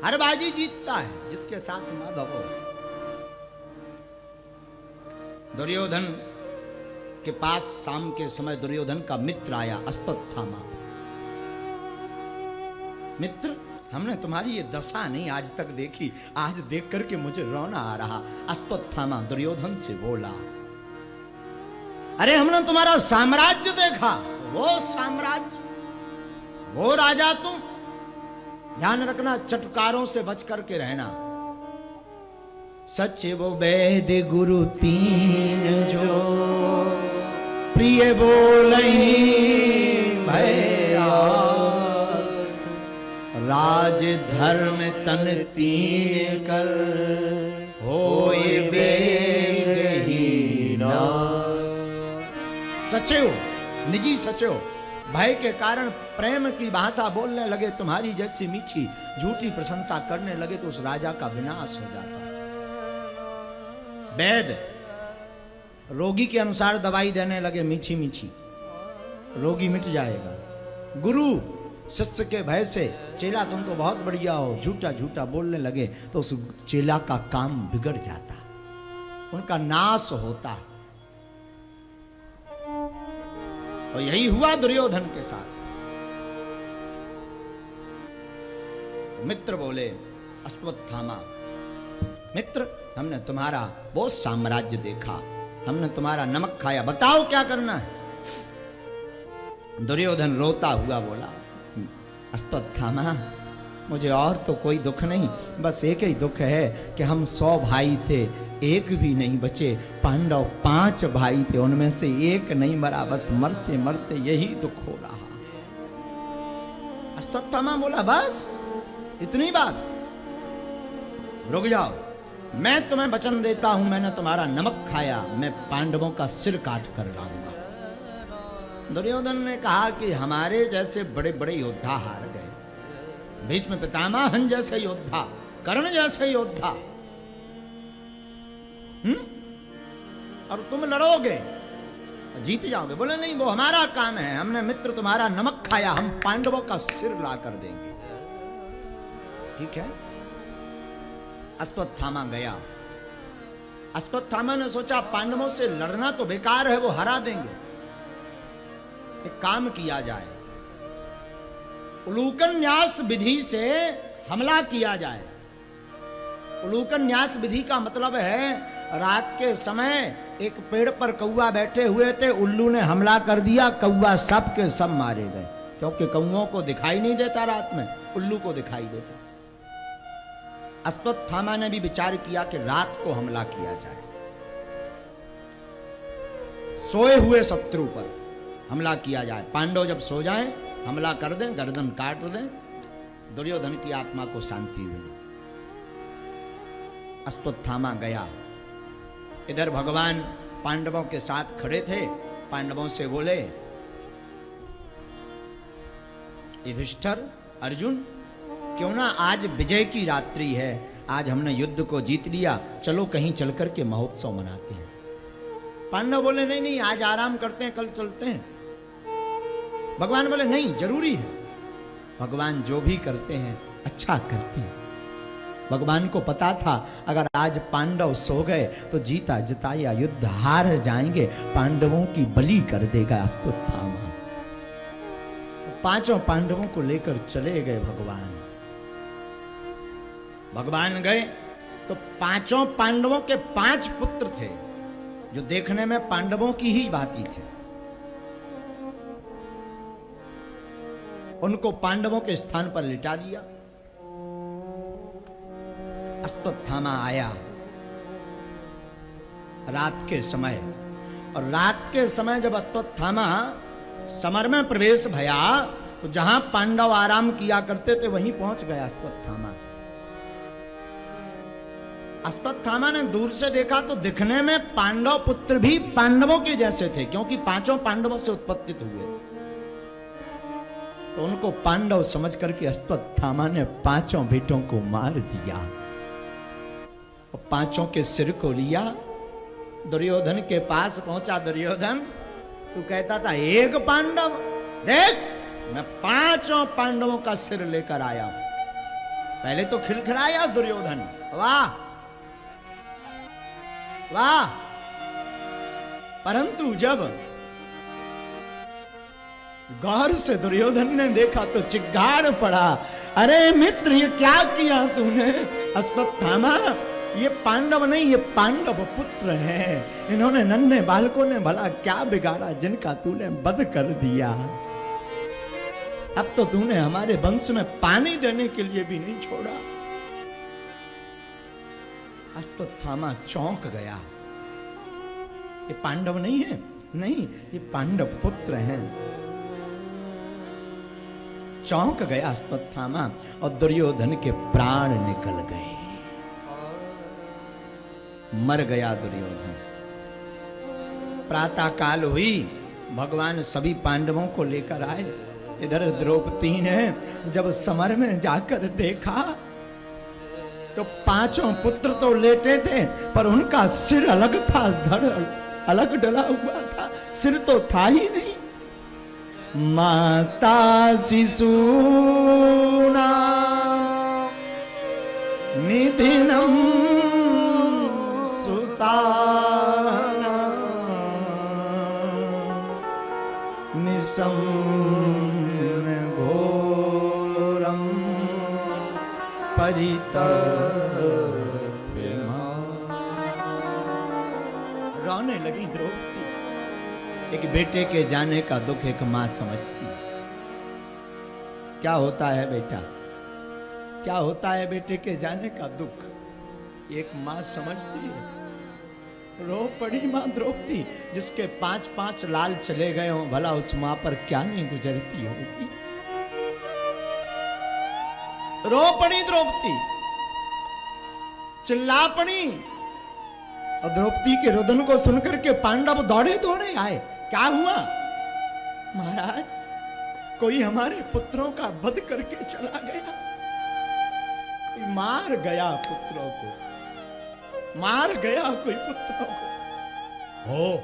हर बाजी जीतता है जिसके साथ माधव हो। दुर्योधन के पास शाम के समय दुर्योधन का मित्र आया, अश्वत्थामा। मित्र, हमने तुम्हारी ये दशा नहीं आज तक देखी, आज देख करके मुझे रोना आ रहा। अश्वत्थामा दुर्योधन से बोला, अरे हमने तुम्हारा साम्राज्य देखा, वो साम्राज्य, वो राजा तुम। ध्यान रखना, चटकारों से बच करके रहना। सचिव वेद गुरु तीन जो प्रिय बोलहि भयास, राज धर्म तन तीन कर होए वेगहीन नास। सचिव, निजी सचिव भय के कारण प्रेम की भाषा बोलने लगे, तुम्हारी जैसी मीठी झूठी प्रशंसा करने लगे तो उस राजा का विनाश हो जाता। वैद रोगी के अनुसार दवाई देने लगे, मीठी मीठी, रोगी मिट जाएगा। गुरु शिष्य के भय से, चेला तुम तो बहुत बढ़िया हो, झूठा झूठा बोलने लगे तो उस चेला का काम बिगड़ जाता, उनका नाश होता। और यही हुआ दुर्योधन के साथ। मित्र बोले, अश्वत्थामा मित्र, हमने तुम्हारा वो साम्राज्य देखा, हमने तुम्हारा नमक खाया, बताओ क्या करना है। दुर्योधन रोता हुआ बोला, अश्वत्थामा मुझे और तो कोई दुख नहीं, बस एक ही दुख है कि हम 100 भाई थे, एक भी नहीं बचे। पांडव 5 भाई थे, उनमें से एक नहीं मरा, बस मरते मरते यही दुख हो रहा। अश्वत्थामा बोला, बस इतनी बात, रुक जाओ, मैं तुम्हें वचन देता हूं, मैंने तुम्हारा नमक खाया, मैं पांडवों का सिर काट कर लाऊंगा। दुर्योधन ने कहा कि हमारे जैसे बड़े बड़े योद्धा हार गए, भीष्म पितामह जैसे योद्धा, कर्ण जैसे योद्धा, और तुम लड़ोगे जीत जाओगे। बोले नहीं, वो हमारा काम है, हमने मित्र तुम्हारा नमक खाया, हम पांडवों का सिर ला कर देंगे। ठीक है। अश्वत्थामा गया। अश्वत्थामा ने सोचा पांडवों से लड़ना तो बेकार है, वो हरा देंगे, एक काम किया जाए, उलूकन न्यास विधि से हमला किया जाए। उलूकन न्यास विधि का मतलब है, रात के समय एक पेड़ पर कौवा बैठे हुए थे, उल्लू ने हमला कर दिया, कौवा सब के सब मारे गए, क्योंकि कौवों को दिखाई नहीं देता रात में, उल्लू को दिखाई देता। अश्वत्थामा ने भी विचार किया कि रात को हमला किया जाए, सोए हुए शत्रु पर हमला किया जाए, पांडव जब सो जाएं हमला कर दें, गर्दन काट दें, दुर्योधन की आत्मा को शांति मिले। अश्वत्थामा गया। इधर भगवान पांडवों के साथ खड़े थे, पांडवों से बोले, युधिष्ठिर, अर्जुन, क्यों ना आज विजय की रात्रि है, आज हमने युद्ध को जीत लिया, चलो कहीं चलकर के महोत्सव मनाते हैं। पांडव बोले, नहीं नहीं, आज आराम करते हैं, कल चलते हैं। भगवान बोले, नहीं, जरूरी है। भगवान जो भी करते हैं अच्छा करते हैं। भगवान को पता था अगर आज पांडव सो गए तो जीता जिताया युद्ध हार जाएंगे, पांडवों की बलि कर देगा अश्वत्थामा। पांचों पांडवों को लेकर चले गए भगवान। भगवान गए तो पांचों पांडवों के 5 पुत्र थे, जो देखने में पांडवों की ही भांति थे। उनको पांडवों के स्थान पर लिटा लिया। अश्वत्थामा आया रात के समय, और रात के समय जब अश्वत्थामा समर में प्रवेश भया तो जहां पांडव आराम किया करते थे वहीं पहुंच गया अश्वत्थामा। अश्वत्थामा ने दूर से देखा तो दिखने में पांडव पुत्र भी पांडवों के जैसे थे, क्योंकि पांचों पांडवों से उत्पत्तित हुए। तो उनको पांडव समझ करके अश्वत्थामा ने 5 बेटों को मार दिया और 5 के सिर को लिया, दुर्योधन के पास पहुंचा। दुर्योधन, तू कहता था 1 पांडव, देख मैं 5 पांडवों का सिर लेकर आया। पहले तो खिलखिलाया दुर्योधन, वाह वाह, परंतु जब गौर से दुर्योधन ने देखा तो चिल्लाड़ पड़ा, अरे मित्र ये क्या किया तूने? अश्वत्थामा, ये पांडव नहीं, ये पांडव पुत्र हैं। इन्होंने नन्हे बालकों ने भला क्या बिगाड़ा जिनका तूने वध कर दिया? अब तो तूने हमारे वंश में पानी देने के लिए भी नहीं छोड़ा। अश्वत्थामा चौंक गया, ये पांडव नहीं है, नहीं ये पांडव पुत्र हैं। चौंक गया अश्वत्थामा और दुर्योधन के प्राण निकल गए, मर गया दुर्योधन। प्रातः काल हुई, भगवान सभी पांडवों को लेकर आए। इधर द्रौपदी ने जब समर में जाकर देखा तो पांचों पुत्र तो लेटे थे, पर उनका सिर अलग था, धड़ अलग डला हुआ था, सिर तो था ही नहीं। माता शिशूना निधिनम सुताना निसम घोरम रोने लगी द्रौपदी। एक बेटे के जाने का दुख एक मां समझती। क्या होता है बेटा, क्या होता है बेटे के जाने का दुख, एक मां समझती है। रो पड़ी मां द्रौपदी, जिसके 5-5 लाल चले गए हों, भला उस मां पर क्या नहीं गुजरती होगी। रो पड़ी द्रौपदी, चिल्ला पड़ी। और द्रौपदी के रुदन को सुनकर के पांडव दौड़े दौड़े आए। क्या हुआ महाराज? कोई हमारे पुत्रों का वध करके चला गया, कोई मार गया पुत्रों को, मार गया कोई पुत्रों को। हो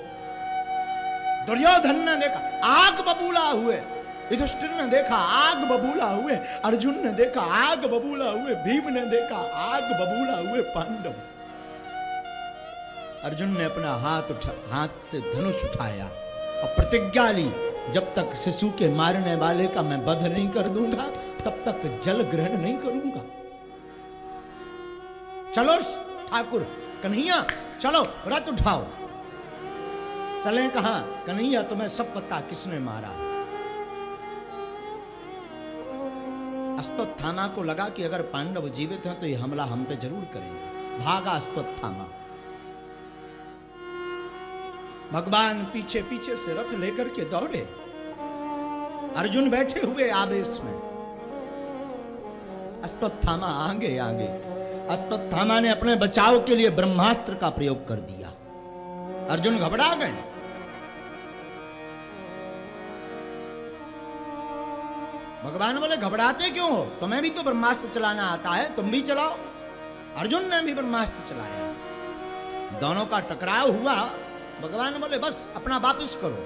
दुर्योधन ने देखा आग बबूला हुए, युधिष्ठिर ने देखा आग बबूला हुए, अर्जुन ने देखा आग बबूला हुए, भीम ने देखा आग बबूला हुए पांडव। अर्जुन ने अपना हाथ से धनुष उठाया और प्रतिज्ञा ली, जब तक शिशु के मारने वाले का मैं वध नहीं कर दूंगा तब तक जल ग्रहण नहीं करूंगा। चलो ठाकुर कन्हैया, चलो रथ उठाओ। चलें कहां? कन्हैया तुम्हें सब पता किसने मारा। अश्वत्थामा को लगा कि अगर पांडव जीवित हैं तो ये हमला हम पे जरूर करेंगे। भागा अश्वत्थामा। भगवान पीछे पीछे से रथ लेकर के दौड़े, अर्जुन बैठे हुए आवेश में, अश्वत्थामा आगे आगे। अश्वत्थामा ने अपने बचाव के लिए ब्रह्मास्त्र का प्रयोग कर दिया। अर्जुन घबरा गए। भगवान बोले घबराते क्यों हो, तुम्हें भी तो ब्रह्मास्त्र चलाना आता है, तुम भी चलाओ। अर्जुन ने भी ब्रह्मास्त्र चलाया, दोनों का टकराव हुआ। भगवान बोले बस अपना वापस करो।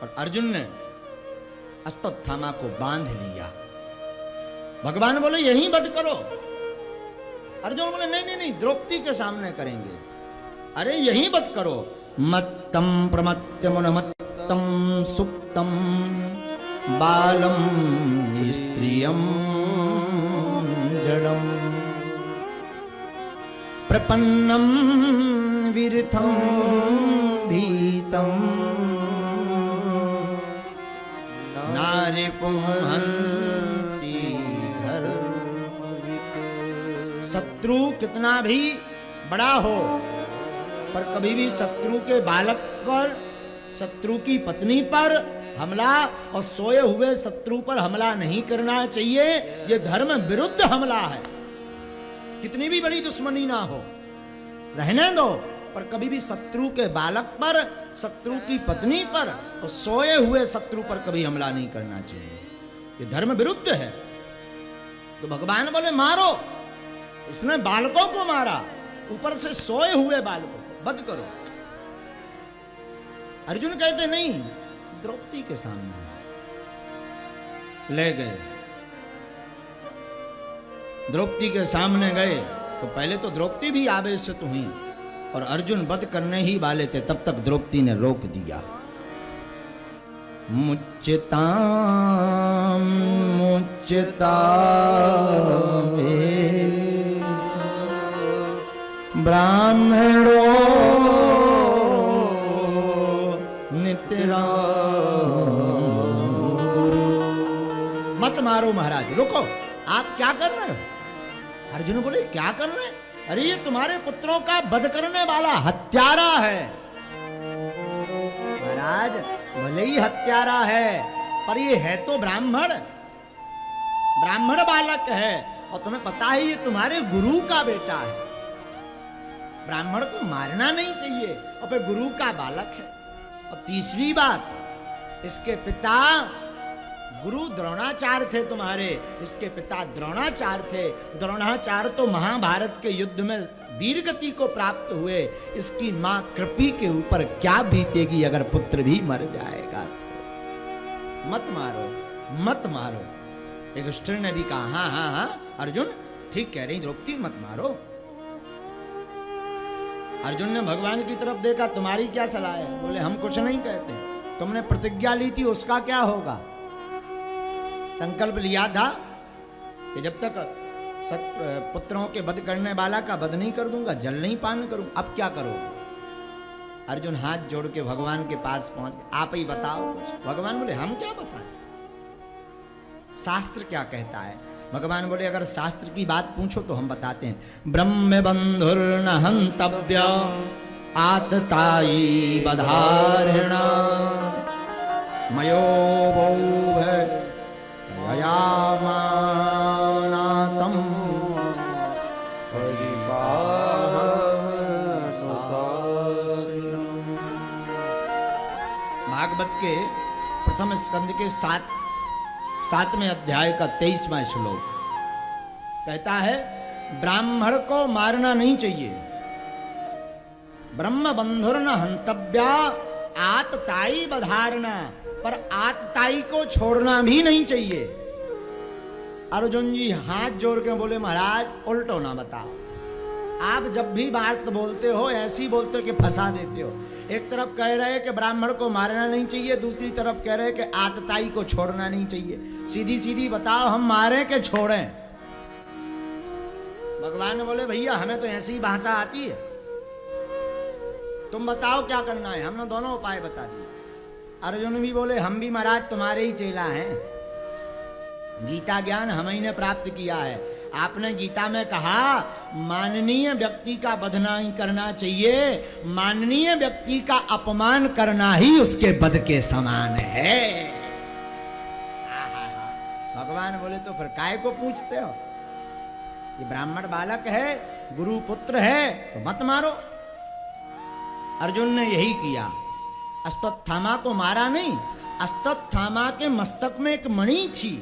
और अर्जुन ने अश्वत्थामा को बांध लिया। भगवान बोले यहीं वध करो। अर्जुन बोले नहीं नहीं नहीं, द्रौपदी के सामने करेंगे। अरे यहीं वध करो। मत्तम प्रमत्य मुनमत्तम सुप्तम बालम स्त्रियम जडम प्रपन्नम विरथम भीतम नारी पुंहंति घर। शत्रु कितना भी बड़ा हो, पर कभी भी शत्रु के बालक पर, शत्रु की पत्नी पर हमला और सोए हुए शत्रु पर हमला नहीं करना चाहिए। यह धर्म विरुद्ध हमला है। कितनी भी बड़ी दुश्मनी ना हो, रहने दो, पर कभी भी शत्रु के बालक पर, शत्रु की पत्नी पर और सोए हुए शत्रु पर कभी हमला नहीं करना चाहिए। ये धर्म विरुद्ध है। तो भगवान बोले मारो। इसने बालकों को मारा, ऊपर से सोए हुए बालकों को वध करो। अर्जुन कहते नहीं, द्रौपदी के सामने ले गए। द्रौपदी के सामने गए तो पहले तो द्रौपदी भी आवेशित हुई और अर्जुन वध करने ही वाले थे, तब तक द्रौपदी ने रोक दिया। मुच्यताम मुच्यताम ब्राह्मणो नित्यराम। मत मारो महाराज, रुको, आप क्या कर रहे हो? अर्जुन बोले क्या कर रहे हैं? अरे ये तुम्हारे पुत्रों का वध करने वाला हत्यारा है। महाराज भले ही हत्यारा है पर ये है तो ब्राह्मण, ब्राह्मण बालक है और तुम्हें पता है ये तुम्हारे गुरु का बेटा है। ब्राह्मण को मारना नहीं चाहिए और फिर गुरु का बालक है। और तीसरी बात, इसके पिता गुरु द्रोणाचार्य थे तुम्हारे, इसके पिता द्रोणाचार्य थे। द्रोणाचार्य तो महाभारत के युद्ध में वीर गति को प्राप्त हुए। इसकी मां कृपी के ऊपर क्या बीतेगी अगर पुत्र भी मर जाएगा? मत मारो, मत मारो। युधिष्ठिर ने भी कहा हाँ हाँ हाँ अर्जुन ठीक कह रही द्रौपदी, मत मारो। अर्जुन ने भगवान की तरफ देखा, तुम्हारी क्या सलाह है? बोले हम कुछ नहीं कहते, तुमने प्रतिज्ञा ली थी उसका क्या होगा? संकल्प लिया था कि जब तक पुत्रों के वध करने वाला का वध नहीं कर दूंगा, जल नहीं पान करूं। अब क्या करोगे? अर्जुन हाथ जोड़ के भगवान के पास पहुंच गए, आप ही बताओ कुछ। भगवान बोले हम क्या बताएं, शास्त्र क्या कहता है? भगवान बोले अगर शास्त्र की बात पूछो तो हम बताते हैं। ब्रह्म बंधुर्न हंतव्य आतताई बधारिणा मयो भयामानातम भागवत के प्रथम स्कंद के 7वें अध्याय का 23वां श्लोक कहता है ब्राह्मण को मारना नहीं चाहिए। ब्रह्म बंधुर्न हंतव्या आतताई बधारना, पर आतताई को छोड़ना भी नहीं चाहिए। अर्जुन जी हाथ जोड़ के बोले महाराज उल्टो ना बताओ, आप जब भी बात बोलते हो ऐसी बोलते हो कि फंसा देते हो। एक तरफ कह रहे कि ब्राह्मण को मारना नहीं चाहिए, दूसरी तरफ कह रहे कि आतताई को छोड़ना नहीं चाहिए। सीधी सीधी बताओ हम मारें कि छोड़ें? भगवान ने बोले भैया हमें तो ऐसी भाषा आती है, तुम बताओ क्या करना है। हमने दोनों उपाय बता दिए। अर्जुन भी बोले हम भी महाराज तुम्हारे ही चेला हैं, गीता ज्ञान हम ही ने प्राप्त किया है। आपने गीता में कहा माननीय व्यक्ति का वध नहीं करना चाहिए, माननीय व्यक्ति का अपमान करना ही उसके वध के समान है। भगवान बोले तो फिर काय को पूछते हो? ये ब्राह्मण बालक है, गुरु पुत्र है, तो मत मारो। अर्जुन ने यही किया, अश्वत्थामा को मारा नहीं। अश्वत्थामा के मस्तक में एक मणि थी,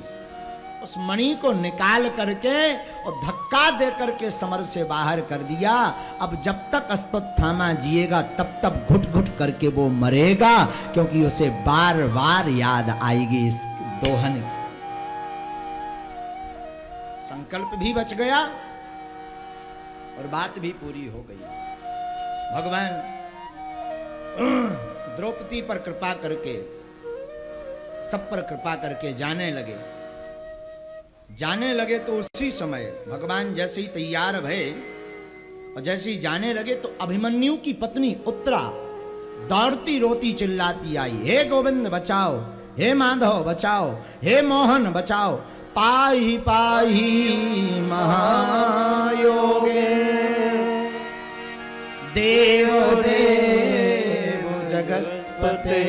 उस मणि को निकाल करके और धक्का दे करके समर से बाहर कर दिया। अब जब तक अश्वत्थामा जिएगा तब तक घुट घुट करके वो मरेगा, क्योंकि उसे बार बार याद आएगी इस दोहन की। संकल्प भी बच गया और बात भी पूरी हो गई। भगवान द्रौपदी पर कृपा करके, सब पर कृपा करके जाने लगे तो उसी समय भगवान जैसे ही तैयार भये और जैसे ही जाने लगे तो अभिमन्यु की पत्नी उत्तरा दौड़ती रोती चिल्लाती आई, हे गोविंद बचाओ, हे माधव बचाओ, हे मोहन बचाओ, पाहि पाहि महायोगे देव देव जगत्पते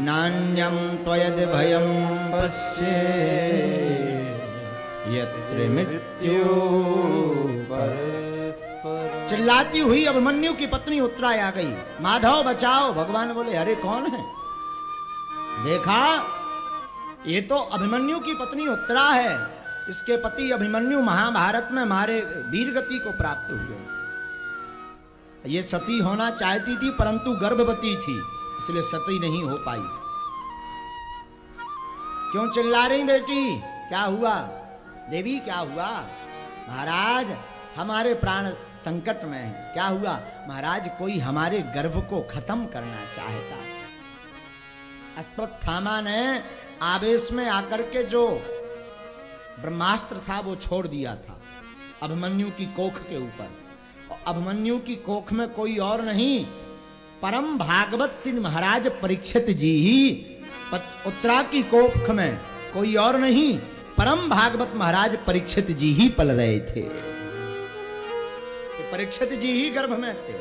नान्यं त्वयद् भयं पश्ये यत्र मृत्यु परस्पर। चिल्लाती हुई अभिमन्यु की पत्नी उत्तरा आ गई, माधव बचाओ। भगवान बोले अरे कौन है? देखा ये तो अभिमन्यु की पत्नी उत्तरा है, इसके पति अभिमन्यु महाभारत में मारे वीर गति को प्राप्त हुए। ये सती होना चाहती थी परंतु गर्भवती थी, इसलिए सती नहीं हो पाई। क्यों चिल्ला रही बेटी, क्या हुआ? देवी क्या हुआ? महाराज हमारे प्राण संकट में है। क्या हुआ? महाराज कोई हमारे गर्भ को खत्म करना चाहता। अश्वत्थामा ने आवेश में आकर के जो ब्रह्मास्त्र था वो छोड़ दिया था अभिमन्यु की कोख के ऊपर। अभिमन्यु की कोख में कोई और नहीं, परम भागवत सिंह महाराज परीक्षित जी ही उत्तरा की कोख में कोई और नहीं, परम भागवत महाराज परीक्षित जी ही पल रहे थे। परीक्षित जी ही गर्भ में थे।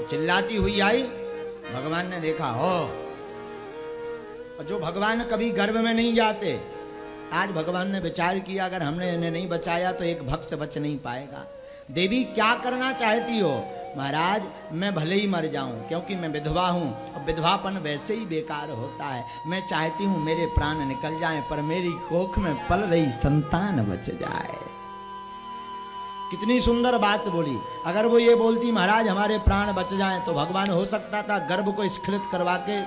चिल्लाती हुई आई, भगवान ने देखा हो। जो भगवान कभी गर्भ में नहीं जाते, आज भगवान ने विचार किया अगर हमने इन्हें नहीं बचाया तो एक भक्त बच नहीं पाएगा। देवी क्या करना चाहती हो? महाराज मैं भले ही मर जाऊं क्योंकि मैं विधवा हूं और विधवापन वैसे ही बेकार होता है। मैं चाहती हूं मेरे प्राण निकल जाएं पर मेरी कोख में पल रही संतान बच जाए। कितनी सुंदर बात बोली। अगर वो ये बोलती महाराज हमारे प्राण बच जाएं तो भगवान हो सकता था गर्भ को स्खलित करवा के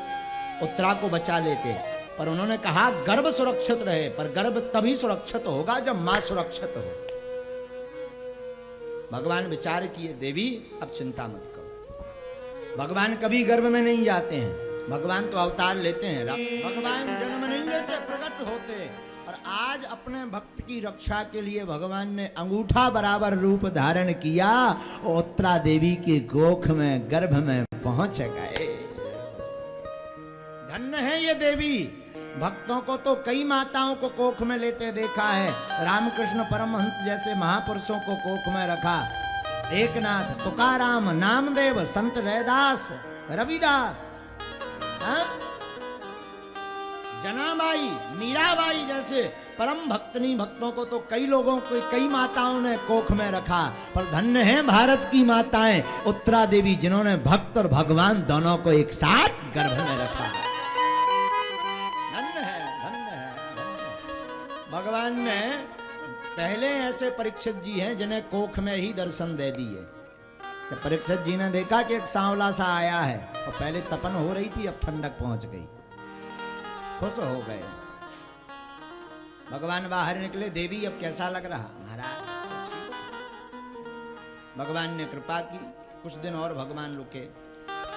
उत्तरा को बचा लेते, पर उन्होंने कहा गर्भ सुरक्षित रहे, पर गर्भ तभी सुरक्षित होगा जब मां सुरक्षित हो। भगवान विचार किए, देवी अब चिंता मत करो। भगवान कभी गर्भ में नहीं जाते हैं, भगवान तो अवतार लेते हैं। भगवान जन्म नहीं लेते, प्रकट होते। और आज अपने भक्त की रक्षा के लिए भगवान ने अंगूठा बराबर रूप धारण किया, उत्तरा देवी के गोख में गर्भ में पहुंच गए। धन्य है ये देवी। भक्तों को तो कई माताओं को कोख में लेते देखा है। रामकृष्ण परमहंस जैसे महापुरुषों को कोख में रखा। एकनाथ, तुकाराम, नामदेव, संत रैदास, रविदास, जनाबाई, मीराबाई जैसे परम भक्तनी भक्तों को तो कई लोगों को कई माताओं ने कोख में रखा। पर धन्य है भारत की माताएं उत्तरा देवी जिन्होंने भक्त और भगवान दोनों को एक साथ गर्भ में रखा। भगवान ने पहले ऐसे परीक्षित जी हैं जिन्हें कोख में ही दर्शन दे दिए। तो परीक्षित जी ने देखा कि एक सांवला सा आया है और पहले तपन हो रही थी, अब ठंडक पहुंच गई, खुश हो गए। भगवान बाहर निकले, देवी अब कैसा लग रहा? महाराज भगवान ने कृपा की, कुछ दिन और भगवान रुके।